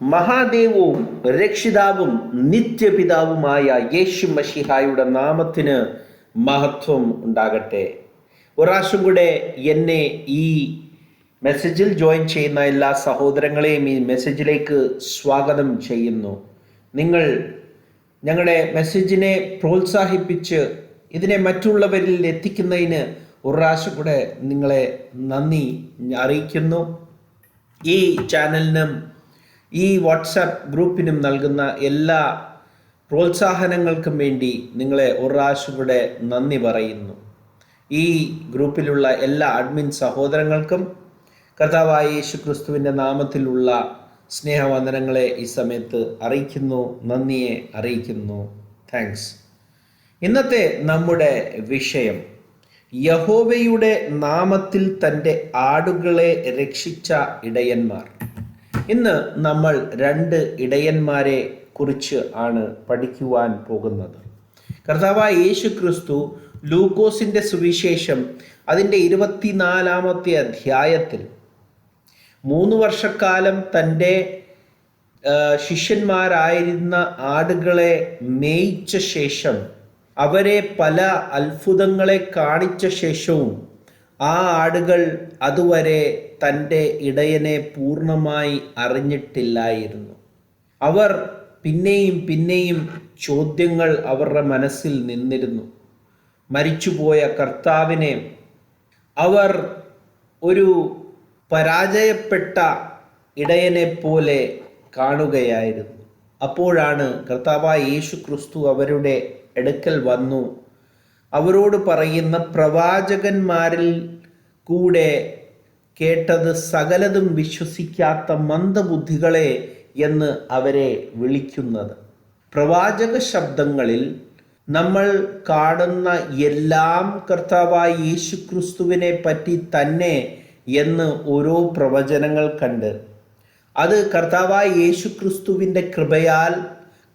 മഹാദേവവും രക്ഷിതാവും നിത്യപിതാവുമായ യേശു മശിഹായുടെ നാമത്തിന് മഹത്വം ഉണ്ടാകട്ടെ. ഒരാശം കൂടെ എന്നെ ഈ മെസ്സേജിൽ ജോയിൻ ചെയ്യുന്ന എല്ലാ സഹോദരങ്ങളെയും ഈ മെസ്സേജിലേക്ക് സ്വാഗതം ചെയ്യുന്നു. നിങ്ങൾ ഞങ്ങളുടെ മെസ്സേജിനെ പ്രോത്സാഹിപ്പിച്ച് ഇതിനെ മറ്റുള്ളവരിൽ എത്തിക്കുന്നതിന് ഒരാശം കൂടെ നിങ്ങളെ നന്ദി അറിയിക്കുന്നു. ഈ ചാനലിനും ഈ വാട്സാപ്പ് ഗ്രൂപ്പിനും നൽകുന്ന എല്ലാ പ്രോത്സാഹനങ്ങൾക്കും വേണ്ടി നിങ്ങളെ ഒരാശം കൂടെ നന്ദി പറയുന്നു. ഈ ഗ്രൂപ്പിലുള്ള എല്ലാ അഡ്മിൻ സഹോദരങ്ങൾക്കും കർത്താവായ യേശു ക്രിസ്തുവിൻ്റെ നാമത്തിലുള്ള സ്നേഹവന്ദനങ്ങളെ ഈ സമയത്ത് അറിയിക്കുന്നു, നന്ദിയെ അറിയിക്കുന്നു. താങ്ക്സ്. ഇന്നത്തെ നമ്മുടെ വിഷയം യഹോവയുടെ നാമത്തിൽ തൻ്റെ ആടുകളെ രക്ഷിച്ച ഇടയന്മാർ. ഇന്ന് നമ്മൾ രണ്ട് ഇടയന്മാരെ കുറിച്ച് ആണ് പഠിക്കുവാൻ പോകുന്നത്. കർത്താവായ യേശു ക്രിസ്തു ലൂക്കോസിൻ്റെ സുവിശേഷം അതിൻ്റെ 24-ാമത്തെ അധ്യായത്തിൽ 3 വർഷക്കാലം തൻ്റെ ശിഷ്യന്മാരായിരുന്ന ആടുകളെ മേയിച്ച ശേഷം അവരെ പല അത്ഭുതങ്ങളെ കാണിച്ച ശേഷവും ആ ആടുകൾ അതുവരെ തൻ്റെ ഇടയനെ പൂർണ്ണമായി അറിഞ്ഞിട്ടില്ലായിരുന്നു. അവർ പിന്നെയും ചോദ്യങ്ങൾ അവരുടെ മനസ്സിൽ നിന്നിരുന്നു. മരിച്ചുപോയ കർത്താവിനെ അവർ ഒരു പരാജയപ്പെട്ട ഇടയനെ പോലെ കാണുകയായിരുന്നു. അപ്പോഴാണ് കർത്താവായ യേശു ക്രിസ്തു അവരുടെ അടുക്കൽ വന്നു അവരോട് പറയുന്ന, പ്രവാചകന്മാരിൽ കൂടെ കേട്ടത് സകലതും വിശ്വസിക്കാത്ത മന്ദബുദ്ധികളെ എന്ന് അവരെ വിളിക്കുന്നത്. പ്രവാചക ശബ്ദങ്ങളിൽ നമ്മൾ കാണുന്ന എല്ലാം കർത്താവായ യേശു ക്രിസ്തുവിനെ പറ്റി തന്നെ എന്ന് ഓരോ പ്രവചനങ്ങൾ കണ്ട് അത് കർത്താവായ യേശു ക്രിസ്തുവിൻ്റെ കൃപയാൽ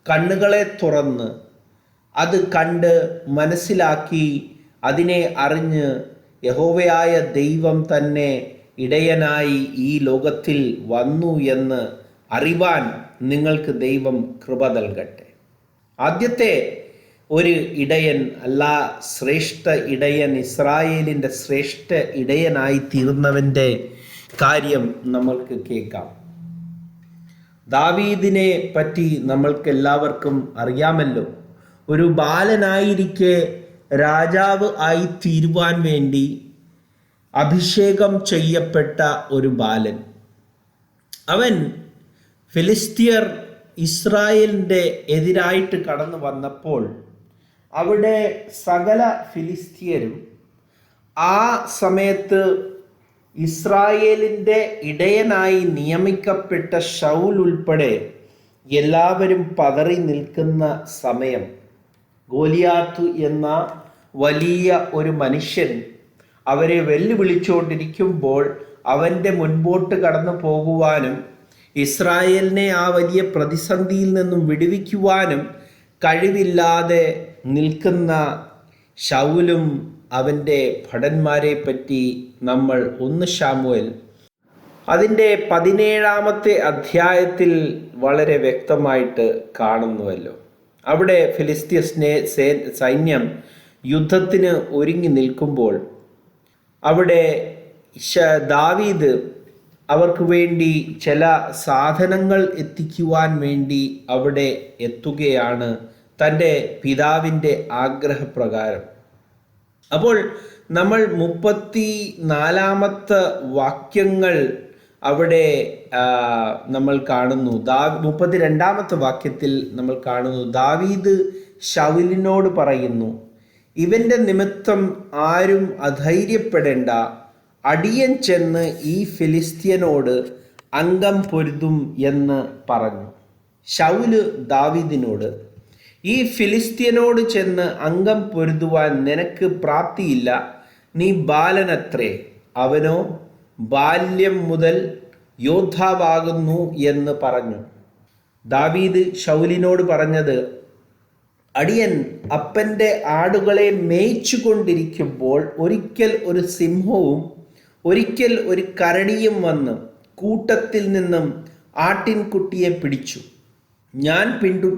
കണ്ണുകളെ തുറന്ന് അത് കണ്ട് മനസ്സിലാക്കി അതിനെ അറിഞ്ഞ് യഹോവയായ ദൈവം തന്നെ ഇടയനായി ഈ ലോകത്തിൽ വന്നു എന്ന് അറിവാൻ നിങ്ങൾക്ക് ദൈവം കൃപ നൽകട്ടെ. ആദ്യത്തെ ഒരു ഇടയൻ ശ്രേഷ്ഠ ഇടയൻ, ഇസ്രായേലിൻ്റെ ശ്രേഷ്ഠ ഇടയനായി തീർന്നവൻ്റെ കാര്യം നമ്മൾക്ക് കേൾക്കാം. ദാവീദിനെ പറ്റി നമ്മൾക്ക് എല്ലാവർക്കും അറിയാമല്ലോ. ഒരു ബാലനായിരിക്കെ രാജാവ് ആയി തീരുവാൻ വേണ്ടി അഭിഷേകം ചെയ്യപ്പെട്ട ഒരു ബാലൻ. അവൻ ഫിലിസ്തീയർ ഇസ്രായേലിൻ്റെ എതിരായിട്ട് കടന്നു വന്നപ്പോൾ അവിടെ സകല ഫിലിസ്തീയരും ആ സമയത്ത് ഇസ്രായേലിൻ്റെ ഇടയനായി നിയമിക്കപ്പെട്ട ശൗൽ ഉൾപ്പെടെ എല്ലാവരും പതറി നിൽക്കുന്ന സമയം ഗോലിയാത്ത് എന്ന വലിയ ഒരു മനുഷ്യൻ അവരെ വെല്ലുവിളിച്ചുകൊണ്ടിരിക്കുമ്പോൾ അവൻ്റെ മുൻപോട്ട് കടന്നു പോകുവാനും ഇസ്രായേലിനെ ആ വലിയ പ്രതിസന്ധിയിൽ നിന്നും വിടുവിക്കുവാനും കഴിവില്ലാതെ നിൽക്കുന്ന ശൗലും അവൻ്റെ ഭടന്മാരെ പറ്റി നമ്മൾ 1 ശമൂവേൽ അതിൻ്റെ 17-ാമത്തെ അധ്യായത്തിൽ വളരെ വ്യക്തമായിട്ട് കാണുന്നുവല്ലോ. അവിടെ ഫിലിസ്തീയ സൈന്യം യുദ്ധത്തിന് ഒരുങ്ങി നിൽക്കുമ്പോൾ അവിടെ ദാവീദ് അവർക്ക് വേണ്ടി ചില സാധനങ്ങൾ എത്തിക്കുവാൻ വേണ്ടി അവിടെ എത്തുകയാണ്, തൻ്റെ പിതാവിൻ്റെ ആഗ്രഹപ്രകാരം. അപ്പോൾ നമ്മൾ 34-ാമത്തെ വാക്യങ്ങൾ അവിടെ നമ്മൾ കാണുന്നു. 32-ാമത്തെ വാക്യത്തിൽ നമ്മൾ കാണുന്നു, ദാവീദ് ശൗലിനോട് പറയുന്നു, ഇവൻ്റെ നിമിത്തം ആരും അധൈര്യപ്പെടേണ്ട, അടിയൻ ചെന്ന് ഈ ഫിലിസ്തീയനോട് അംഗം പൊരുതും എന്ന് പറഞ്ഞു. ശൗല് ദാവീദിനോട്, ഈ ഫിലിസ്തീയനോട് ചെന്ന് അംഗം പൊരുതുവാൻ നിനക്ക് പ്രാപ്തിയില്ല, നീ ബാലനത്രേ, അവനോ ബാല്യം മുതൽ യോദ്ധാവാകുന്നു എന്ന് പറഞ്ഞു. ദാവീദ് ശൗലിനോട് പറഞ്ഞത്, അടിയൻ അപ്പൻ്റെ ആടുകളെ മേയിച്ചു കൊണ്ടിരിക്കുമ്പോൾ ഒരിക്കൽ ഒരു സിംഹവും ഒരിക്കൽ ഒരു കരടിയും വന്ന് കൂട്ടത്തിൽ നിന്നും ആട്ടിൻകുട്ടിയെ പിടിച്ചു. ഞാൻ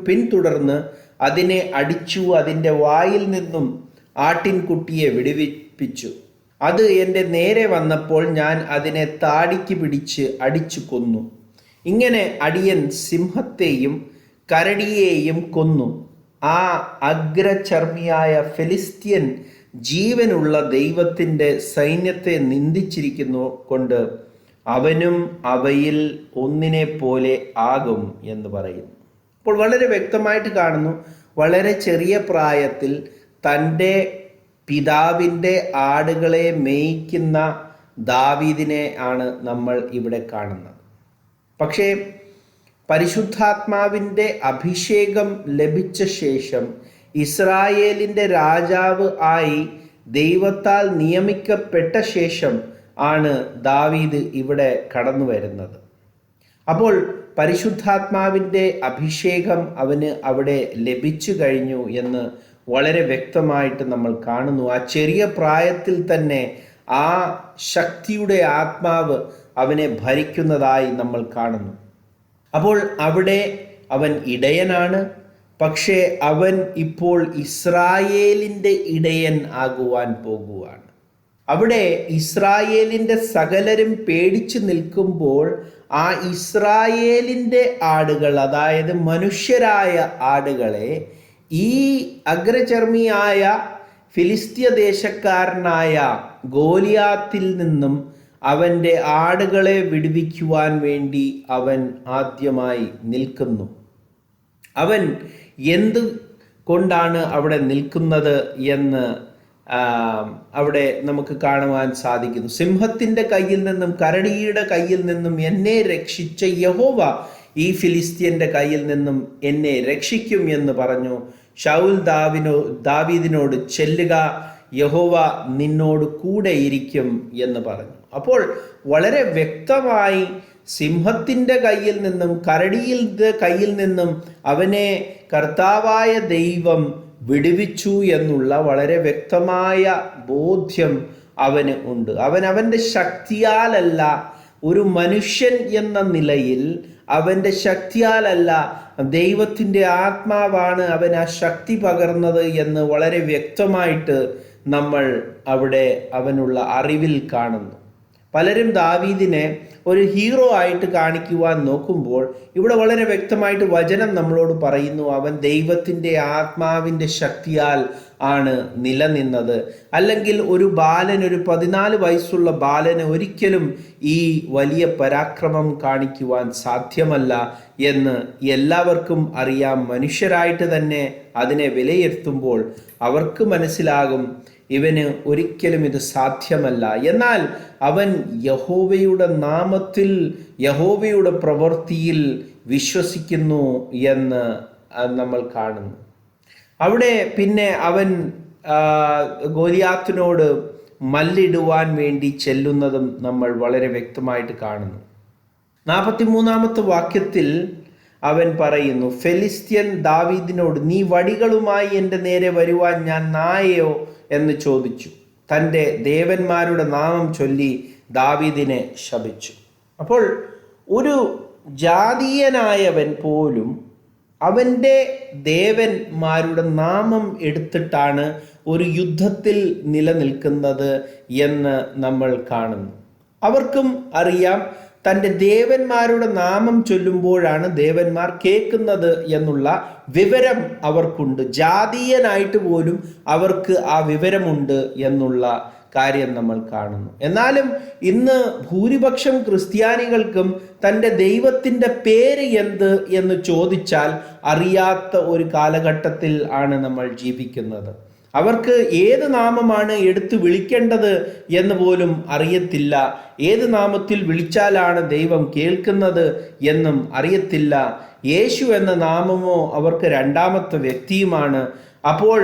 പിന്തുടർന്ന് അതിനെ അടിച്ചു, അതിൻ്റെ വായിൽ നിന്നും ആട്ടിൻകുട്ടിയെ വിടുവിപ്പിച്ചു. അത് എൻ്റെ നേരെ വന്നപ്പോൾ ഞാൻ അതിനെ താടിക്ക് പിടിച്ച് അടിച്ചു കൊന്നു. ഇങ്ങനെ അടിയൻ സിംഹത്തെയും കരടിയെയും കൊന്നു. ആ അഗ്രചർമ്മിയായ ഫെലിസ്ത്യൻ ജീവനുള്ള ദൈവത്തിൻ്റെ സൈന്യത്തെ നിന്ദിച്ചിരിക്കുന്നു കൊണ്ട് അവനും അവയിൽ ഒന്നിനെ പോലെ ആകും എന്ന് പറയുന്നു. അപ്പോൾ വളരെ വ്യക്തമായിട്ട് കാണുന്നു, വളരെ ചെറിയ പ്രായത്തിൽ തൻ്റെ പിതാവിൻ്റെ ആടുകളെ മേയ്ക്കുന്ന ദാവീദിനെ ആണ് നമ്മൾ ഇവിടെ കാണുന്നത്. പക്ഷേ പരിശുദ്ധാത്മാവിൻ്റെ അഭിഷേകം ലഭിച്ച ശേഷം ഇസ്രായേലിൻ്റെ രാജാവ് ആയി ദൈവത്താൽ നിയമിക്കപ്പെട്ട ശേഷം ആണ് ദാവീദ് ഇവിടെ കടന്നു വരുന്നത്. അപ്പോൾ പരിശുദ്ധാത്മാവിൻ്റെ അഭിഷേകം അവന് അവിടെ ലഭിച്ചു കഴിഞ്ഞു എന്ന് വളരെ വ്യക്തമായിട്ട് നമ്മൾ കാണുന്നു. ആ ചെറിയ പ്രായത്തിൽ തന്നെ ആ ശക്തിയുടെ ആത്മാവ് അവനെ ഭരിക്കുന്നതായി നമ്മൾ കാണുന്നു. അപ്പോൾ അവിടെ അവൻ ഇടയനാണ്. പക്ഷേ അവൻ ഇപ്പോൾ ഇസ്രായേലിൻ്റെ ഇടയൻ ആകുവാൻ പോകുവാണ്. അവിടെ ഇസ്രായേലിൻ്റെ സകലരും പേടിച്ചു നിൽക്കുമ്പോൾ ആ ഇസ്രായേലിൻ്റെ ആടുകൾ, അതായത് മനുഷ്യരായ ആടുകളെ ഈ അഗ്രചർമ്മിയായ ഫിലിസ്ത്യ ദേശക്കാരനായ ഗോലിയാത്തിൽ നിന്നും അവൻ്റെ ആടുകളെ വിടുവിക്കുവാൻ വേണ്ടി അവൻ ആദ്യമായി നിൽക്കുന്നു. അവൻ എന്ത് കൊണ്ടാണ് അവിടെ നിൽക്കുന്നത് എന്ന് അവിടെ നമുക്ക് കാണുവാൻ സാധിക്കുന്നു. സിംഹത്തിൻ്റെ കയ്യിൽ നിന്നും കരടിയുടെ കയ്യിൽ നിന്നും എന്നെ രക്ഷിച്ച യഹോവ ഈ ഫിലിസ്ത്യൻ്റെ കയ്യിൽ നിന്നും എന്നെ രക്ഷിക്കും എന്ന് പറഞ്ഞു. ശൗൽ ദാവീദിനോട് ചെല്ലുക, യഹോവ നിന്നോട് കൂടെ ഇരിക്കും എന്ന് പറഞ്ഞു. അപ്പോൾ വളരെ വ്യക്തമായി സിംഹത്തിൻ്റെ കയ്യിൽ നിന്നും കരടിയുടെ കയ്യിൽ നിന്നും അവനെ കർത്താവായ ദൈവം വിടുവിച്ചു എന്നുള്ള വളരെ വ്യക്തമായ ബോധ്യം അവന് ഉണ്ട്. അവൻ്റെ ശക്തിയാലല്ല, ഒരു മനുഷ്യൻ എന്ന നിലയിൽ അവൻ്റെ ശക്തിയാലല്ല, ദൈവത്തിൻ്റെ ആത്മാവാണ് അവൻ ആ ശക്തി പകർന്നത് എന്ന് വളരെ വ്യക്തമായിട്ട് നമ്മൾ അവിടെ അവനുള്ള അറിവിൽ കാണുന്നു. പലരും ദാവീദിനെ ഒരു ഹീറോ ആയിട്ട് കാണിക്കുവാൻ നോക്കുമ്പോൾ ഇവിടെ വളരെ വ്യക്തമായിട്ട് വചനം നമ്മളോട് പറയുന്നു, അവൻ ദൈവത്തിൻ്റെ ആത്മാവിൻ്റെ ശക്തിയാൽ ആണ് നിലനിന്നത്. അല്ലെങ്കിൽ ഒരു 14 വയസ്സുള്ള ബാലന് ഒരിക്കലും ഈ വലിയ പരാക്രമം കാണിക്കുവാൻ സാധ്യമല്ല എന്ന് എല്ലാവർക്കും അറിയാം. മനുഷ്യരായിട്ട് തന്നെ അതിനെ വിലയിരുത്തുമ്പോൾ അവർക്ക് മനസ്സിലാകും ഇവന് ഒരിക്കലും ഇത് സാധ്യമല്ല. എന്നാൽ അവൻ യഹോവയുടെ നാമത്തിൽ, യഹോവയുടെ പ്രവൃത്തിയിൽ വിശ്വസിക്കുന്നു എന്ന് നമ്മൾ കാണുന്നു. അവിടെ പിന്നെ അവൻ ഗോലിയാത്തിനോട് മല്ലിടുവാൻ വേണ്ടി ചെല്ലുന്നതും നമ്മൾ വളരെ വ്യക്തമായിട്ട് കാണുന്നു. 43-ാമത്തെ വാക്യത്തിൽ അവൻ പറയുന്നു, ഫെലിസ്ത്യൻ ദാവീദിനോട്, നീ വടികളുമായി എൻ്റെ നേരെ വരുവാൻ ഞാൻ നായയോ എന്ന് ചോദിച്ചു. തൻ്റെ ദേവന്മാരുടെ നാമം ചൊല്ലി ദാവീദിനെ ശപിച്ചു. അപ്പോൾ ഒരു ജാതീയനായവൻ പോലും അവൻ്റെ ദേവന്മാരുടെ നാമം എടുത്തിട്ടാണ് ഒരു യുദ്ധത്തിൽ നിലനിൽക്കുന്നത് എന്ന് നമ്മൾ കാണുന്നു. അവർക്കും അറിയാം തൻ്റെ ദേവന്മാരുടെ നാമം ചൊല്ലുമ്പോഴാണ് ദേവന്മാർ കേൾക്കുന്നത് എന്നുള്ള വിവരം അവർക്കുണ്ട്. ജാതീയനായിട്ട് പോലും അവർക്ക് ആ വിവരമുണ്ട് എന്നുള്ള കാര്യം നമ്മൾ കാണുന്നു. എന്നാലും ഇന്ന് ഭൂരിപക്ഷം ക്രിസ്ത്യാനികൾക്കും തൻ്റെ ദൈവത്തിൻ്റെ പേര് എന്ത് എന്ന് ചോദിച്ചാൽ അറിയാത്ത ഒരു കാലഘട്ടത്തിൽ ആണ് നമ്മൾ ജീവിക്കുന്നത്. അവർക്ക് ഏത് നാമമാണ് എടുത്തു വിളിക്കേണ്ടത് എന്ന് പോലും അറിയത്തില്ല. ഏത് നാമത്തിൽ വിളിച്ചാലാണ് ദൈവം കേൾക്കുന്നത് എന്നും അറിയത്തില്ല. യേശു എന്ന നാമമോ അവർക്ക് രണ്ടാമത്തെ വ്യക്തിയുമാണ്. അപ്പോൾ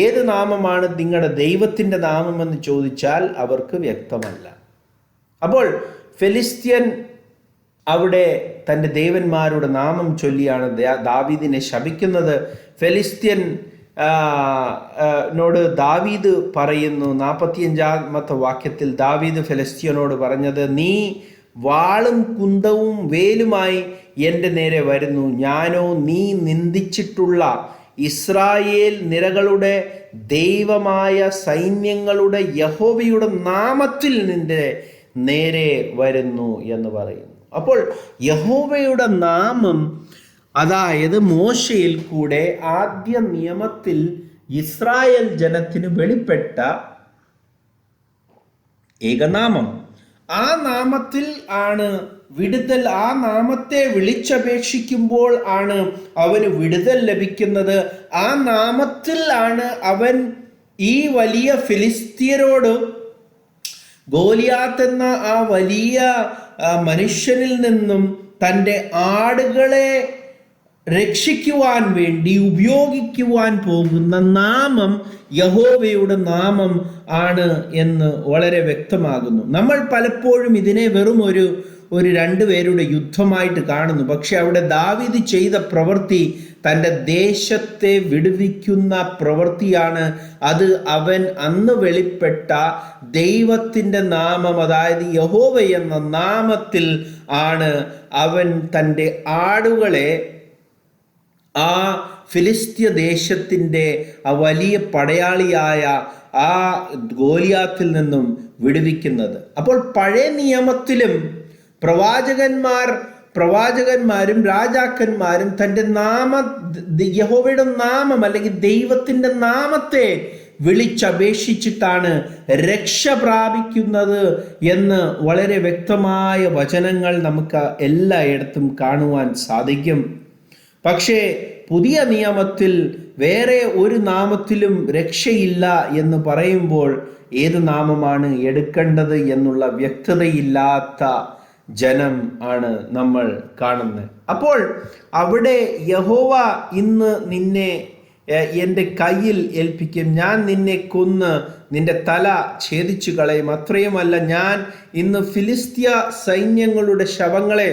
ഏത് നാമമാണ് നിങ്ങളുടെ ദൈവത്തിൻ്റെ നാമമെന്ന് ചോദിച്ചാൽ അവർക്ക് വ്യക്തമല്ല. അപ്പോൾ ഫെലിസ്ത്യൻ അവിടെ തൻ്റെ ദേവന്മാരുടെ നാമം ചൊല്ലിയാണ് ദാവീദിനെ ശപിക്കുന്നത്. ഫെലിസ്ത്യൻ നോട് ദാവീദ് പറയുന്നു, 45-ാമത്തെ വാക്യത്തിൽ ദാവീദ് ഫെലിസ്ത്യനോട് പറഞ്ഞത്, നീ വാളും കുന്തവും വേലുമായി എൻ്റെ നേരെ വരുന്നു. ഞാനോ നീ നിന്ദിച്ചിട്ടുള്ള ഇസ്രായേൽ നിരകളുടെ ദൈവമായ സൈന്യങ്ങളുടെ യഹോവയുടെ നാമത്തിൽ നിന്റെ നേരെ വരുന്നു എന്ന് പറയുന്നു. അപ്പോൾ യഹോവയുടെ നാമം, അതായത് മോശയിൽ കൂടെ ആദ്യ നിയമത്തിൽ ഇസ്രായേൽ ജനത്തിന് വെളിപ്പെട്ട ഏകനാമം, ആ നാമത്തിൽ ആണ് വിടുതൽ. ആ നാമത്തെ വിളിച്ചപേക്ഷിക്കുമ്പോൾ ആണ് അവന് വിടുതൽ ലഭിക്കുന്നത്. ആ നാമത്തിൽ ആണ് അവൻ ഈ വലിയ ഫിലിസ്തീയരോട്, ഗോലിയാത്ത് എന്ന ആ വലിയ മനുഷ്യനിൽ നിന്നും തൻ്റെ ആടുകളെ രക്ഷിക്കുവാൻ വേണ്ടി ഉപയോഗിക്കുവാൻ പോകുന്ന നാമം യഹോവയുടെ നാമം ആണ് എന്ന് വളരെ വ്യക്തമാകുന്നു. നമ്മൾ പലപ്പോഴും ഇതിനെ വെറും ഒരു രണ്ടുപേരുടെ യുദ്ധമായിട്ട് കാണുന്നു. പക്ഷെ അവിടെ ദാവീദ് ചെയ്ത പ്രവൃത്തി തൻ്റെ ദേശത്തെ വിടുവിക്കുന്ന പ്രവൃത്തിയാണ്. അത് അവൻ അന്ന് വെളിപ്പെട്ട ദൈവത്തിൻ്റെ നാമം, അതായത് യഹോവ എന്ന നാമത്തിൽ ആണ് അവൻ തൻ്റെ ആടുകളെ ആ ഫിലിസ്ത്യ ദേശത്തിൻ്റെ ആ വലിയ പടയാളിയായ ആ ഗോലിയാത്തിൽ നിന്നും വിടുവിക്കുന്നത്. അപ്പോൾ പഴയ നിയമത്തിലും പ്രവാചകന്മാരും രാജാക്കന്മാരും തൻ്റെ യഹോവയുടെ നാമം അല്ലെങ്കിൽ ദൈവത്തിൻ്റെ നാമത്തെ വിളിച്ചപേക്ഷിച്ചിട്ടാണ് രക്ഷ പ്രാപിക്കുന്നത് എന്ന് വളരെ വ്യക്തമായ വചനങ്ങൾ നമുക്ക് എല്ലായിടത്തും കാണുവാൻ സാധിക്കും. പക്ഷേ പുതിയ നിയമത്തിൽ വേറെ ഒരു നാമത്തിലും രക്ഷയില്ല എന്ന് പറയുമ്പോൾ ഏത് നാമമാണ് എടുക്കേണ്ടത് എന്നുള്ള വ്യക്തതയില്ലാത്ത ജനം ആണ് നമ്മൾ കാണുന്നത്. അപ്പോൾ അവിടെ യഹോവ ഇന്ന് നിന്നെ എൻ്റെ കയ്യിൽ ഏൽപ്പിക്കും, ഞാൻ നിന്നെ കൊന്ന് നിന്റെ തല ഛേദിച്ചു കളയും. അത്രയുമല്ല, ഞാൻ ഇന്ന് ഫിലിസ്ത്യ സൈന്യങ്ങളുടെ ശവങ്ങളെ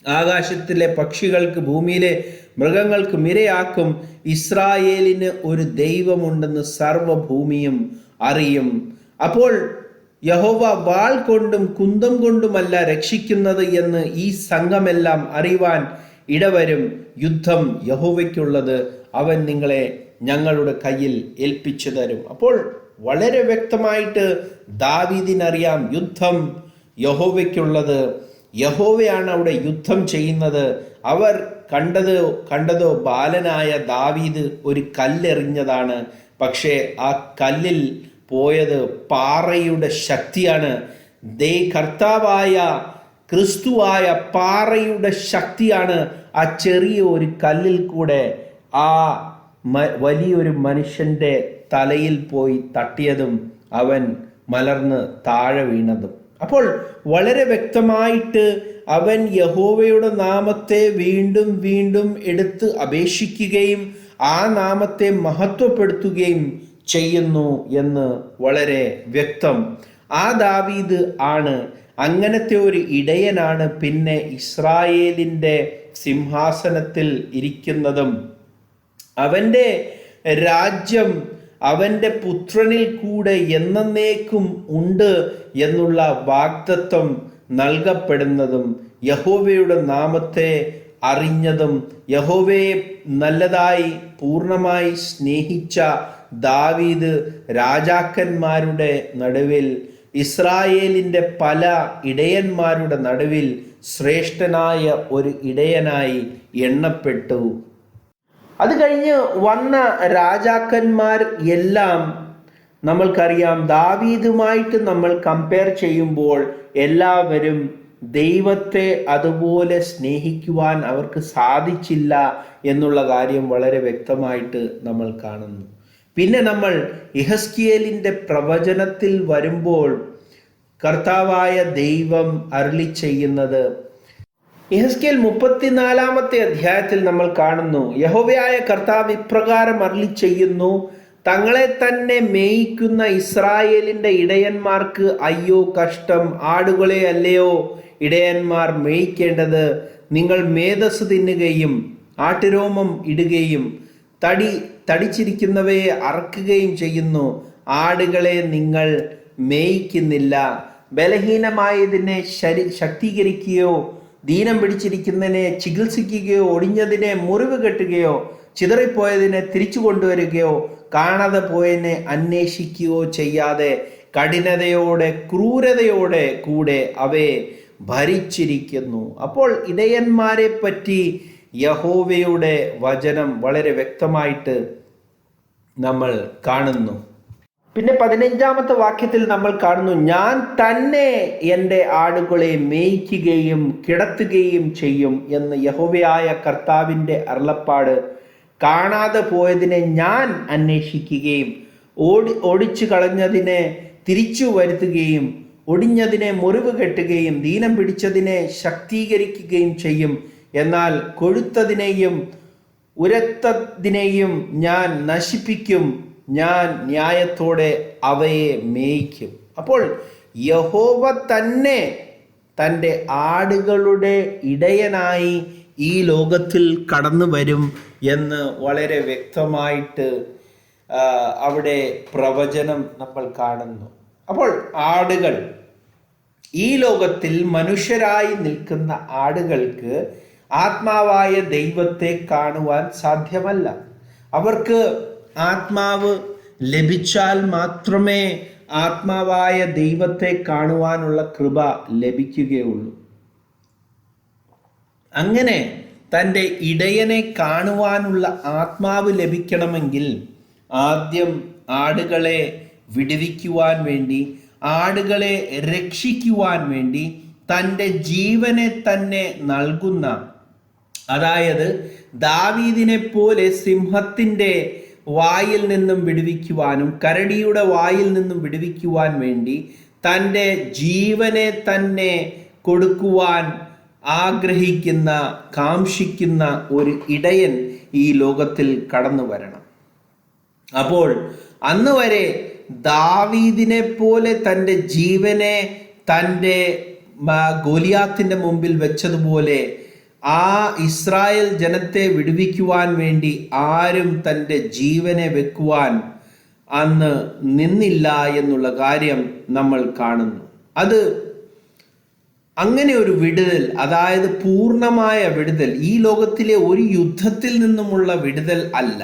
ആകാശത്തിലെ പക്ഷികൾക്ക് ഭൂമിയിലെ മൃഗങ്ങൾക്ക് ഇരയാക്കും. ഇസ്രായേലിന് ഒരു ദൈവമുണ്ടെന്ന് സർവ്വഭൂമിയും അറിയും. അപ്പോൾ യഹോവ വാൾ കൊണ്ടും കുന്തം കൊണ്ടുമല്ല രക്ഷിക്കുന്നത് എന്ന് ഈ സംഘമെല്ലാം അറിയുവാൻ ഇടവരും. യുദ്ധം യഹോവയ്ക്കുള്ളത്, അവൻ നിങ്ങളെ ഞങ്ങളുടെ കയ്യിൽ ഏൽപ്പിച്ചു തരും. അപ്പോൾ വളരെ വ്യക്തമായിട്ട് ദാവീദിനറിയാം, യുദ്ധം യഹോവയ്ക്കുള്ളത്. യഹോവയാണ് അവിടെ യുദ്ധം ചെയ്യുന്നത്. അവർ കണ്ടതോ ബാലനായ ദാവീദ് ഒരു കല്ലെറിഞ്ഞതാണ്. പക്ഷേ ആ കല്ലിൽ പോയത് പാറയുടെ ശക്തിയാണ്. കർത്താവായ ക്രിസ്തുവായ പാറയുടെ ശക്തിയാണ് ആ ചെറിയ ഒരു കല്ലിൽ കൂടെ ആ വലിയൊരു മനുഷ്യൻ്റെ തലയിൽ പോയി തട്ടിയതും അവൻ മലർന്ന് താഴെ വീണതും. അപ്പോൾ വളരെ വ്യക്തമായിട്ട് അവൻ യഹോവയുടെ നാമത്തെ വീണ്ടും വീണ്ടും എടുത്ത് അപേക്ഷിക്കുകയും ആ നാമത്തെ മഹത്വപ്പെടുത്തുകയും ചെയ്യുന്നു എന്ന് വളരെ വ്യക്തം. ആ ദാവീദ് ആണ്, അങ്ങനത്തെ ഒരു ഇടയനാണ് പിന്നെ ഇസ്രായേലിൻ്റെ സിംഹാസനത്തിൽ ഇരിക്കുന്നതും അവൻ്റെ രാജ്യം അവൻ്റെ പുത്രനിൽ കൂടെ എന്നേക്കും ഉണ്ട് എന്നുള്ള വാഗ്ദത്തം നൽകപ്പെടുന്നതും യഹോവയുടെ നാമത്തെ അറിഞ്ഞതും യഹോവയെ നല്ലതായി പൂർണ്ണമായി സ്നേഹിച്ച ദാവീദ് രാജാക്കന്മാരുടെ നടുവിൽ, ഇസ്രായേലിൻ്റെ പല ഇടയന്മാരുടെ നടുവിൽ ശ്രേഷ്ഠനായ ഒരു ഇടയനായി എണ്ണപ്പെട്ടു. അത് കഴിഞ്ഞ് വന്ന രാജാക്കന്മാർ എല്ലാം നമ്മൾക്കറിയാം, ദാവീദുമായിട്ട് നമ്മൾ കമ്പയർ ചെയ്യുമ്പോൾ എല്ലാവരും ദൈവത്തെ അതുപോലെ സ്നേഹിക്കുവാൻ അവർക്ക് സാധിച്ചില്ല എന്നുള്ള കാര്യം വളരെ വ്യക്തമായിട്ട് നമ്മൾ കാണുന്നു. പിന്നെ നമ്മൾ യെഹെസ്കേലിൻ്റെ പ്രവചനത്തിൽ വരുമ്പോൾ കർത്താവായ ദൈവം അരുളി ചെയ്യുന്നത്, യെഹെസ്കേൽ 34-ാമത്തെ അധ്യായത്തിൽ നമ്മൾ കാണുന്നു, യഹോവയായ കർത്താവ് ഇപ്രകാരം അരുളി ചെയ്യുന്നു, തങ്ങളെ തന്നെ മേയിക്കുന്ന ഇസ്രായേലിൻ്റെ ഇടയന്മാർക്ക് അയ്യോ കഷ്ടം. ആടുകളെ അല്ലയോ ഇടയന്മാർ മേയിക്കേണ്ടത്? നിങ്ങൾ മേധസ് തിന്നുകയും ആട്ടുരോമം ഇടുകയും തടിച്ചിരിക്കുന്നവയെ അറക്കുകയും ചെയ്യുന്നു. ആടുകളെ നിങ്ങൾ മേയിക്കുന്നില്ല. ബലഹീനമായതിനെ ശക്തീകരിക്കുകയോ, ദീനം പിടിച്ചിരിക്കുന്നതിനെ ചികിത്സിക്കുകയോ, ഒടിഞ്ഞതിനെ മുറിവ് കെട്ടുകയോ, ചിതറിപ്പോയതിനെ തിരിച്ചു കൊണ്ടുവരികയോ, കാണാതെ പോയതിനെ അന്വേഷിക്കുകയോ ചെയ്യാതെ കഠിനതയോടെ ക്രൂരതയോടെ കൂടെ അവയെ ഭരിച്ചിരിക്കുന്നു. അപ്പോൾ ഇടയന്മാരെ പറ്റി യഹോവയുടെ വചനം വളരെ വ്യക്തമായിട്ട് നമ്മൾ കാണുന്നു. പിന്നെ 15-ാമത്തെ വാക്യത്തിൽ നമ്മൾ കാണുന്നു, ഞാൻ തന്നെ എൻ്റെ ആടുകളെ മേയ്ക്കുകയും കിടത്തുകയും ചെയ്യും എന്ന് യഹോവയായ കർത്താവിൻ്റെ അരുളപ്പാട്. കാണാതെ പോയതിനെ ഞാൻ അന്വേഷിക്കുകയും ഓടിച്ചു കളഞ്ഞതിനെ തിരിച്ചു വരുത്തുകയും ഒടിഞ്ഞതിനെ മുറിവ് കെട്ടുകയും ദീനം പിടിച്ചതിനെ ശക്തീകരിക്കുകയും ചെയ്യും. എന്നാൽ കൊഴുത്തതിനെയും ഉരത്തതിനെയും ഞാൻ നശിപ്പിക്കും. ഞാൻ ന്യായത്തോടെ അവയെ മേയ്ക്കും. അപ്പോൾ യഹോവ തന്നെ തൻ്റെ ആടുകളുടെ ഇടയനായി ഈ ലോകത്തിൽ കടന്നു വരും എന്ന് വളരെ വ്യക്തമായിട്ട് അവിടെ പ്രവചനം നമ്മൾ കാണുന്നു. അപ്പോൾ ആടുകൾ, ഈ ലോകത്തിൽ മനുഷ്യരായി നിൽക്കുന്ന ആടുകൾക്ക് ആത്മാവായ ദൈവത്തെ കാണുവാൻ സാധ്യമല്ല. അവർക്ക് ആത്മാവ് ലഭിച്ചാൽ മാത്രമേ ആത്മാവായ ദൈവത്തെ കാണുവാനുള്ള കൃപ ലഭിക്കുകയുള്ളൂ. അങ്ങനെ തൻ്റെ ഇടയനെ കാണുവാനുള്ള ആത്മാവ് ലഭിക്കണമെങ്കിൽ ആദ്യം ആടുകളെ വിടുവിക്കുവാൻ വേണ്ടി, ആടുകളെ രക്ഷിക്കുവാൻ വേണ്ടി തൻ്റെ ജീവനെ തന്നെ നൽകുന്ന, അതായത് ദാവീദിനെ പോലെ സിംഹത്തിൻ്റെ വായിൽ നിന്നും വിടുവിക്കുവാനും കരടിയുടെ വായിൽ നിന്നും വിടുവിക്കുവാൻ വേണ്ടി തൻ്റെ ജീവനെ തന്നെ കൊടുക്കുവാൻ ആഗ്രഹിക്കുന്ന, കാംക്ഷിക്കുന്ന ഒരു ഇടയൻ ഈ ലോകത്തിൽ കടന്നു വരണം. അപ്പോൾ അന്ന് വരെ ദാവീദിനെ പോലെ തൻ്റെ ജീവനെ തൻ്റെ ഗോലിയാത്തിൻ്റെ മുമ്പിൽ വെച്ചതുപോലെ ആ ഇസ്രായേൽ ജനത്തെ വിടുവിക്കുവാൻ വേണ്ടി ആരും തൻ്റെ ജീവനെ വെക്കുവാൻ അന്ന് നിന്നില്ല എന്നുള്ള കാര്യം നമ്മൾ കാണുന്നു. അത് അങ്ങനെ ഒരു വിടുതൽ, അതായത് പൂർണ്ണമായ വിടുതൽ, ഈ ലോകത്തിലെ ഒരു യുദ്ധത്തിൽ നിന്നുമുള്ള വിടുതൽ അല്ല,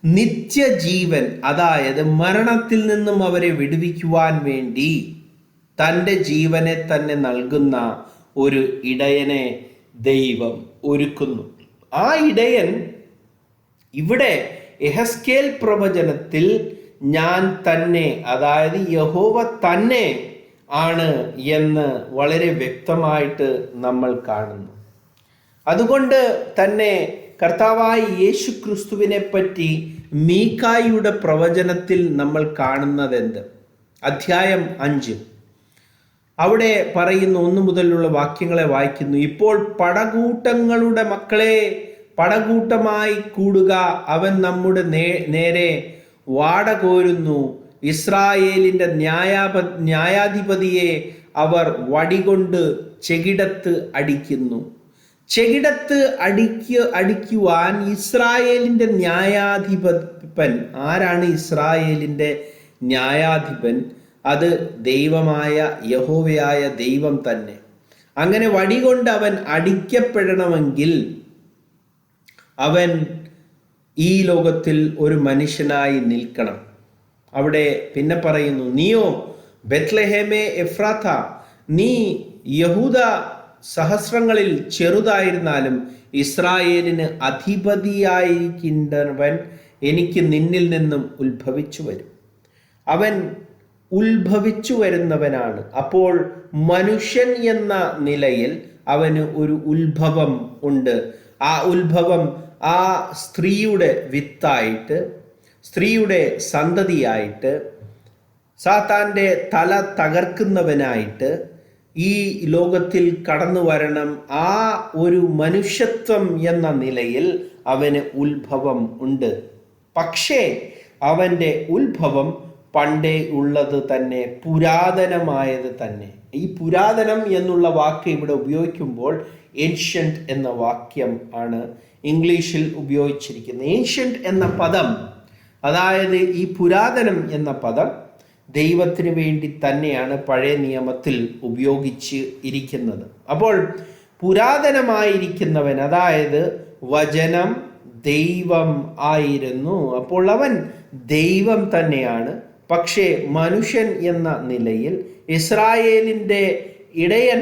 നിത്യജീവൻ, അതായത് മരണത്തിൽ നിന്നും അവരെ വിടുവിക്കുവാൻ വേണ്ടി തൻ്റെ ജീവനെ തന്നെ നൽകുന്ന ഒരു ഇടയനെ ദൈവം ഒരുക്കുന്നു. ആ ഇടയൻ ഇവിടെ യെഹെസ്കേൽ പ്രവചനത്തിൽ ഞാൻ തന്നെ, അതായത് യഹോവ തന്നെ ആണ് എന്ന് വളരെ വ്യക്തമായിട്ട് നമ്മൾ കാണുന്നു. അതുകൊണ്ട് തന്നെ കർത്താവായ യേശു ക്രിസ്തുവിനെ പറ്റി മീഖായുടെ പ്രവചനത്തിൽ നമ്മൾ കാണുന്നത് എന്ത്? അധ്യായം 5 അവിടെ പറയുന്നു, 1 മുതലുള്ള വാക്യങ്ങളെ വായിക്കുന്നു. ഇപ്പോൾ പടകൂട്ടങ്ങളുടെ മക്കളെ പടകൂട്ടമായി കൂടുക, അവൻ നമ്മുടെ നേരെ വാട കോരുന്നു. ഇസ്രായേലിൻ്റെ ന്യായാധിപതിയെ അവർ വടികൊണ്ട് ചെകിടത്ത് അടിക്കുന്നു. ചെകിടത്ത് അടിക്കുവാൻ ഇസ്രായേലിൻ്റെ ന്യായാധിപൻ ആരാണ്? ഇസ്രായേലിൻ്റെ ന്യായാധിപൻ അത് ദൈവമായ യഹോവയായ ദൈവം തന്നെ. അങ്ങനെ വടികൊണ്ട് അവൻ അടിക്കപ്പെടണമെങ്കിൽ അവൻ ഈ ലോകത്തിൽ ഒരു മനുഷ്യനായി നിൽക്കണം. അവിടെ പിന്നെ പറയുന്നു, നീയോ ബെത്ലഹേമേ എഫ്രാത്ത, നീ യഹൂദ സഹസ്രങ്ങളിൽ ചെറുതായിരുന്നാലും ഇസ്രായേലിന് അധിപതിയായിരിക്കുന്നവൻ എനിക്ക് നിന്നിൽ നിന്നും ഉത്ഭവിച്ചു വരും. അവൻ ഉത്ഭവിച്ചു വരുന്നവനാണ്. അപ്പോൾ മനുഷ്യൻ എന്ന നിലയിൽ അവന് ഒരു ഉത്ഭവം ഉണ്ട്. ആ ഉത്ഭവം ആ സ്ത്രീയുടെ വിത്തായിട്ട്, സ്ത്രീയുടെ സന്തതിയായിട്ട്, സാത്താൻ്റെ തല തകർക്കുന്നവനായിട്ട് ഈ ലോകത്തിൽ കടന്നു വരണം. ആ ഒരു മനുഷ്യത്വം എന്ന നിലയിൽ അവന് ഉത്ഭവം ഉണ്ട്. പക്ഷേ അവൻ്റെ ഉത്ഭവം പണ്ടേ ഉള്ളത് തന്നെ, പുരാതനമായത് തന്നെ. ഈ പുരാതനം എന്നുള്ള വാക്ക് ഇവിടെ ഉപയോഗിക്കുമ്പോൾ ഏൻഷ്യന്റ് എന്ന വാക്യം ആണ് ഇംഗ്ലീഷിൽ ഉപയോഗിച്ചിരിക്കുന്നത്. ഏൻഷ്യന്റ് എന്ന പദം, അതായത് ഈ പുരാതനം എന്ന പദം ദൈവത്തിന് വേണ്ടി തന്നെയാണ് പഴയ നിയമത്തിൽ ഉപയോഗിച്ച് ഇരിക്കുന്നത്. അപ്പോൾ പുരാതനമായിരിക്കുന്നവൻ, അതായത് വചനം ദൈവം ആയിരുന്നു. അപ്പോൾ അവൻ ദൈവം തന്നെയാണ്. പക്ഷേ മനുഷ്യൻ എന്ന നിലയിൽ, ഇസ്രായേലിൻ്റെ ഇടയൻ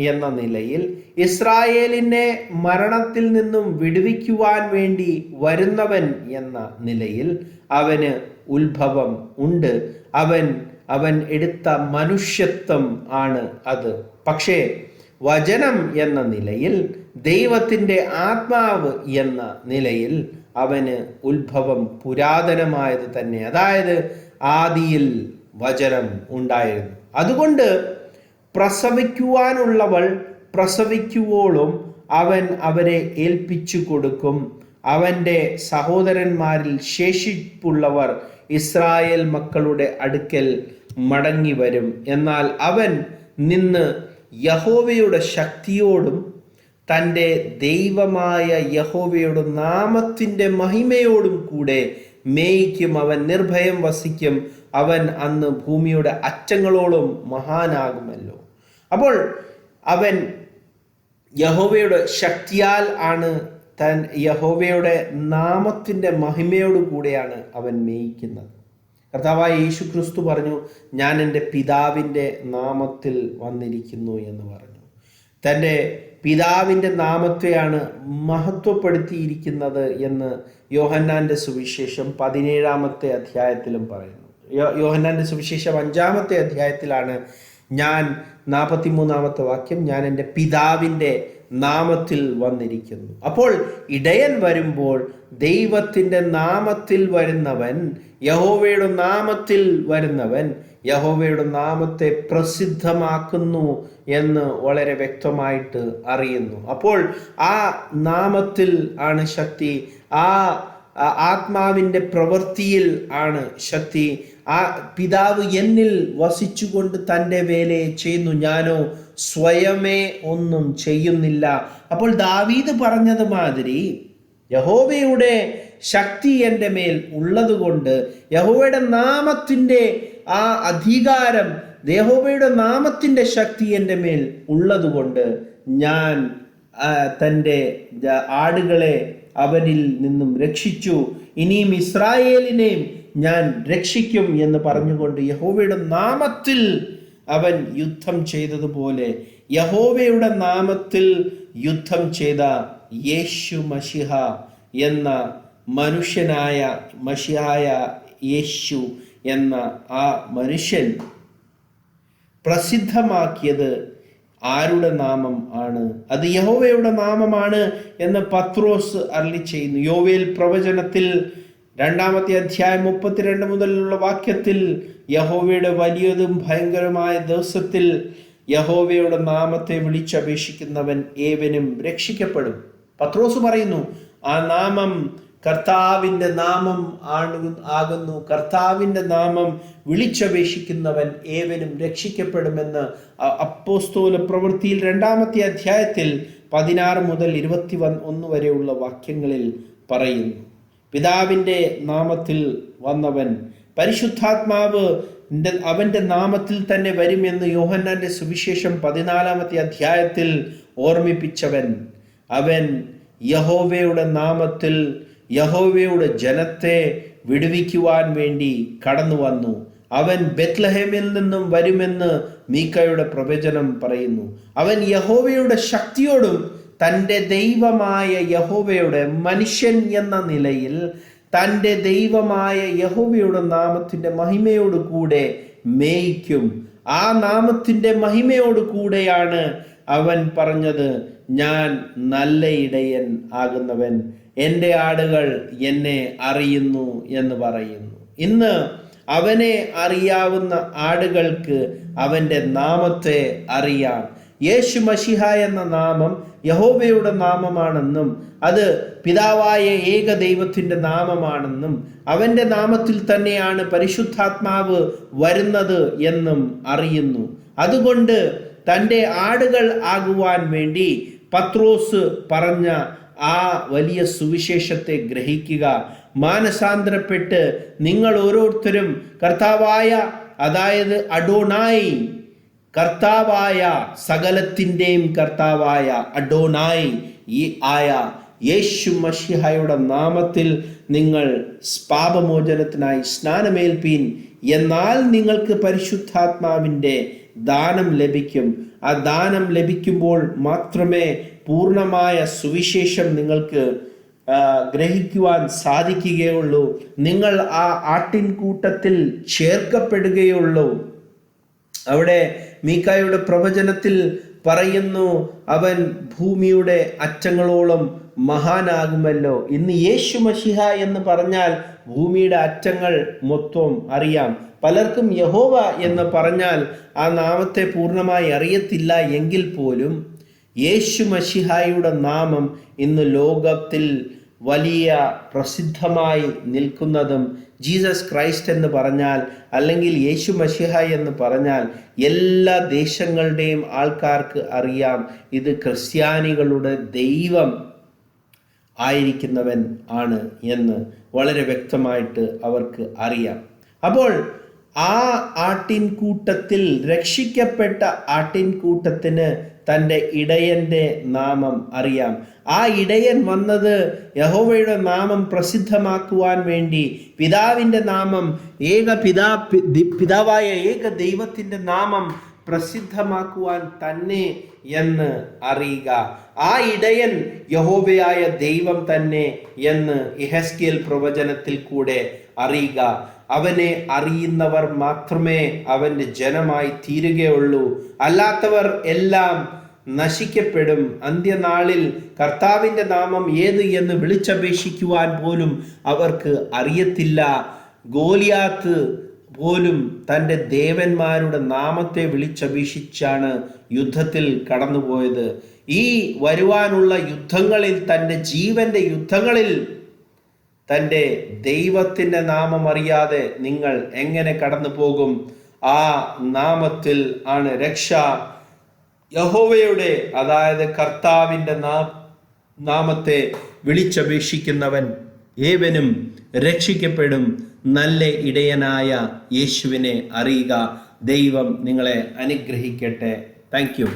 എന്ന നിലയിൽ, ഇസ്രായേലിനെ മരണത്തിൽ നിന്നും വിടുവിക്കുവാൻ വേണ്ടി വരുന്നവൻ എന്ന നിലയിൽ അവന് ഉത്ഭവം ഉണ്ട്. അവൻ എടുത്ത മനുഷ്യത്വം ആണ് അത്. പക്ഷേ വചനം എന്ന നിലയിൽ, ദൈവത്തിൻ്റെ ആത്മാവ് എന്ന നിലയിൽ അവന് ഉത്ഭവം പുരാതനമായത് തന്നെ. അതായത് ആദിയിൽ വചനം ഉണ്ടായിരുന്നു. അതുകൊണ്ട് പ്രസവിക്കുവാനുള്ളവൾ പ്രസവിക്കുവോളം അവൻ അവരെ ഏൽപ്പിച്ചു കൊടുക്കും. അവൻ്റെ സഹോദരന്മാരിൽ ശേഷിപ്പുള്ളവർ ഇസ്രായേൽ മക്കളുടെ അടുക്കൽ മടങ്ങി വരും. എന്നാൽ അവൻ നിന്ന് യഹോവയുടെ ശക്തിയോടും തൻ്റെ ദൈവമായ യഹോവയുടെ നാമത്തിൻ്റെ മഹിമയോടും കൂടെ മേയ്ക്കും. അവൻ നിർഭയം വസിക്കും. അവൻ അന്ന് ഭൂമിയുടെ അറ്റങ്ങളോളം മഹാനാകുമല്ലോ. അപ്പോൾ അവൻ യഹോവയുടെ ശക്തിയാൽ ആണ് യഹോവയുടെ നാമത്തിൻ്റെ മഹിമയോടു കൂടെയാണ് അവൻ മേയിക്കുന്നത്. കർത്താവായ യേശു ക്രിസ്തു പറഞ്ഞു, ഞാൻ എൻ്റെ പിതാവിൻ്റെ നാമത്തിൽ വന്നിരിക്കുന്നു എന്ന് പറഞ്ഞു. തൻ്റെ പിതാവിൻ്റെ നാമത്തെയാണ് മഹത്വപ്പെടുത്തിയിരിക്കുന്നത് എന്ന് യോഹന്നാൻ്റെ സുവിശേഷം 17-ാമത്തെ അധ്യായത്തിലും പറയുന്നു. യോഹന്നാൻ്റെ സുവിശേഷം 5-ാമത്തെ അധ്യായത്തിലാണ് ഞാൻ 43-ാമത്തെ വാക്യം, ഞാൻ എൻ്റെ പിതാവിൻ്റെ നാമത്തിൽ വന്നിരിക്കുന്നു. അപ്പോൾ ഇടയൻ വരുമ്പോൾ ദൈവത്തിൻ്റെ നാമത്തിൽ വരുന്നവൻ, യഹോവയുടെ നാമത്തിൽ വരുന്നവൻ യഹോവയുടെ നാമത്തെ പ്രസിദ്ധമാക്കുന്നു എന്ന് വളരെ വ്യക്തമായിട്ട് അറിയുന്നു. അപ്പോൾ ആ നാമത്തിൽ ആണ് ശക്തി, ആ ആത്മാവിൻ്റെ പ്രവൃത്തിയിൽ ആണ് ശക്തി. ആ പിതാവ് എന്നിൽ വസിച്ചുകൊണ്ട് തൻ്റെ വേലയെ ചെയ്യുന്നു, ഞാനോ സ്വയമേ ഒന്നും ചെയ്യുന്നില്ല. അപ്പോൾ ദാവീദ് പറഞ്ഞത് മാതിരി യഹോവയുടെ ശക്തി എൻ്റെ മേൽ ഉള്ളതുകൊണ്ട്, യഹോവയുടെ നാമത്തിൻ്റെ ആ അധികാരം, യഹോവയുടെ നാമത്തിൻ്റെ ശക്തി എൻ്റെ മേൽ ഉള്ളതുകൊണ്ട് ഞാൻ തൻ്റെ ആടുകളെ അവനിൽ നിന്നും രക്ഷിച്ചു, ഇനിയും ഇസ്രായേലിനെയും ഞാൻ രക്ഷിക്കും എന്ന് പറഞ്ഞുകൊണ്ട് യഹോവയുടെ നാമത്തിൽ അവൻ യുദ്ധം ചെയ്തതുപോലെ യഹോവയുടെ നാമത്തിൽ യുദ്ധം ചെയ്ത യേശു മശിഹ എന്ന മനുഷ്യനായ മശിഹായ യേശു എന്ന ആ മനുഷ്യൻ പ്രസിദ്ധമാക്കിയത് ആരുടെ നാമം ആണ്? അത് യഹോവയുടെ നാമമാണ് എന്ന് പത്രോസ് അരുളി ചെയ്യുന്നു. യോവേൽ പ്രവചനത്തിൽ 2-ാമത്തെ അധ്യായം 32 മുതലുള്ള വാക്യത്തിൽ യഹോവയുടെ വലിയതും ഭയങ്കരമായ ദിവസത്തിൽ യഹോവയുടെ നാമത്തെ വിളിച്ചപേക്ഷിക്കുന്നവൻ ഏവനും രക്ഷിക്കപ്പെടും. പത്രോസ് പറയുന്നു, ആ നാമം കർത്താവിൻ്റെ നാമം ആകുന്നു. കർത്താവിൻ്റെ നാമം വിളിച്ചപേക്ഷിക്കുന്നവൻ ഏവനും രക്ഷിക്കപ്പെടുമെന്ന് അപ്പോസ്തല പ്രവൃത്തിയിൽ 2-ാമത്തെ അധ്യായത്തിൽ 16 മുതൽ 21 വരെയുള്ള വാക്യങ്ങളിൽ പറയുന്നു. പിതാവിൻ്റെ നാമത്തിൽ വന്നവൻ, പരിശുദ്ധാത്മാവ് അവൻ്റെ നാമത്തിൽ തന്നെ വരുമെന്ന് യോഹന്നാൻ്റെ സുവിശേഷം 14-ാമത്തെ അധ്യായത്തിൽ ഓർമ്മിപ്പിച്ചവൻ, അവൻ യഹോവയുടെ നാമത്തിൽ യഹോവയുടെ ജനത്തെ വിടുവിക്കുവാൻ വേണ്ടി കടന്നു വന്നു. അവൻ ബെത്ലഹേമിൽ നിന്നും വരുമെന്ന് മീഖയുടെ പ്രവചനം പറയുന്നു. അവൻ യഹോവയുടെ ശക്തിയോടും തൻ്റെ ദൈവമായ യഹോവയുടെ, മനുഷ്യൻ എന്ന നിലയിൽ തൻ്റെ ദൈവമായ യഹോവയുടെ നാമത്തിൻ്റെ മഹിമയോട് കൂടെ മേയിക്കും. ആ നാമത്തിൻ്റെ മഹിമയോട് കൂടെയാണ് അവൻ പറഞ്ഞത്, ഞാൻ നല്ല ഇടയൻ ആകുന്നവൻ, എൻ്റെ ആടുകൾ എന്നെ അറിയുന്നു എന്ന് പറയുന്നു. ഇന്ന് അവനെ അറിയാവുന്ന ആടുകൾക്ക് അവൻ്റെ നാമത്തെ അറിയാം. യേശു മശിഹ എന്ന നാമം യഹോവയുടെ നാമമാണെന്നും അത് പിതാവായ ഏക ദൈവത്തിൻ്റെ നാമമാണെന്നും അവൻ്റെ നാമത്തിൽ തന്നെയാണ് പരിശുദ്ധാത്മാവ് വരുന്നത് എന്നും അറിയുന്നു. അതുകൊണ്ട് തൻ്റെ ആടുകൾ ആകുവാൻ വേണ്ടി പത്രോസ് പറഞ്ഞ ആ വലിയ സുവിശേഷത്തെ ഗ്രഹിക്കുക. മാനസാന്തരപ്പെട്ട് നിങ്ങൾ ഓരോരുത്തരും കർത്താവായ, അതായത് അഡോനായി, കർത്താവായ, സകലത്തിൻ്റെയും കർത്താവായ അഡോനായി ഈ ആയ യേശു മശിഹായുടെ നാമത്തിൽ നിങ്ങൾ പാപമോചനത്തിനായി സ്നാനമേൽപ്പീൻ, എന്നാൽ നിങ്ങൾക്ക് പരിശുദ്ധാത്മാവിൻ്റെ ദാനം ലഭിക്കും. ആ ദാനം ലഭിക്കുമ്പോൾ മാത്രമേ പൂർണ്ണമായ സുവിശേഷം നിങ്ങൾക്ക് ഗ്രഹിക്കുവാൻ സാധിക്കുകയുള്ളൂ. നിങ്ങൾ ആ ആട്ടിൻകൂട്ടത്തിൽ ചേർക്കപ്പെടുകയുള്ളൂ. അവിടെ മീഖായുടെ പ്രവചനത്തിൽ പറയുന്നു, അവൻ ഭൂമിയുടെ അറ്റങ്ങളോളം മഹാനാകുമല്ലോ. ഇന്ന് യേശു മശിഹ എന്ന് പറഞ്ഞാൽ ഭൂമിയുടെ അറ്റങ്ങൾ മൊത്തം അറിയാം. പലർക്കും യഹോവ എന്ന് പറഞ്ഞാൽ ആ നാമത്തെ പൂർണ്ണമായി അറിയത്തില്ല. എങ്കിൽ പോലും യേശു മശിഹായുടെ നാമം ഇന്ന് ലോകത്തിൽ വലിയ പ്രസിദ്ധമായി നിൽക്കുന്നതും, ജീസസ് ക്രൈസ്റ്റ് എന്ന് പറഞ്ഞാൽ, അല്ലെങ്കിൽ യേശു മശിഹ എന്ന് പറഞ്ഞാൽ എല്ലാ ദേശങ്ങളുടെയും ആൾക്കാർക്ക് അറിയാം ഇത് ക്രിസ്ത്യാനികളുടെ ദൈവം ആയിരിക്കുന്നവൻ ആണ് എന്ന് വളരെ വ്യക്തമായിട്ട് അവർക്ക് അറിയാം. അപ്പോൾ ആ ആട്ടിൻകൂട്ടത്തിൽ, രക്ഷിക്കപ്പെട്ട ആട്ടിൻകൂട്ടത്തിന് തൻ്റെ ഇടയൻ്റെ നാമം അറിയാം. ആ ഇടയൻ വന്നത് യഹോവയുടെ നാമം പ്രസിദ്ധമാക്കുവാൻ വേണ്ടി, പിതാവിൻ്റെ നാമം, പിതാവായ ഏക ദൈവത്തിൻ്റെ നാമം പ്രസിദ്ധമാക്കുവാൻ തന്നെ എന്ന് അറിയുക. ആ ഇടയൻ യഹോവയായ ദൈവം തന്നെ എന്ന് യെഹെസ്കേൽ പ്രവചനത്തിൽ കൂടെ അറിയുക. അവനെ അറിയുന്നവർ മാത്രമേ അവൻ്റെ ജനമായി തീരുകയുള്ളൂ. അല്ലാത്തവർ എല്ലാം നശിക്കപ്പെടും. അന്ത്യനാളിൽ കർത്താവിൻ്റെ നാമം ഏത് എന്ന് വിളിച്ചപേക്ഷിക്കുവാൻ പോലും അവർക്ക് അറിയത്തില്ല. ഗോലിയാത്ത് പോലും തൻ്റെ ദേവന്മാരുടെ നാമത്തെ വിളിച്ചപേക്ഷിച്ചാണ് യുദ്ധത്തിൽ കടന്നുപോയത്. ഈ വരുവാനുള്ള യുദ്ധങ്ങളിൽ, തൻ്റെ ജീവന്റെ യുദ്ധങ്ങളിൽ തൻ്റെ ദൈവത്തിൻ്റെ നാമം അറിയാതെ നിങ്ങൾ എങ്ങനെ കടന്നു പോകും? ആ നാമത്തിൽ ആണ് രക്ഷ. യഹോവയുടെ, അതായത് കർത്താവിൻ്റെ നാമത്തെ വിളിച്ചപേക്ഷിക്കുന്നവൻ ഏവനും രക്ഷിക്കപ്പെടും. നല്ല ഇടയനായ യേശുവിനെ അറിയുക. ദൈവം നിങ്ങളെ അനുഗ്രഹിക്കട്ടെ. Thank you.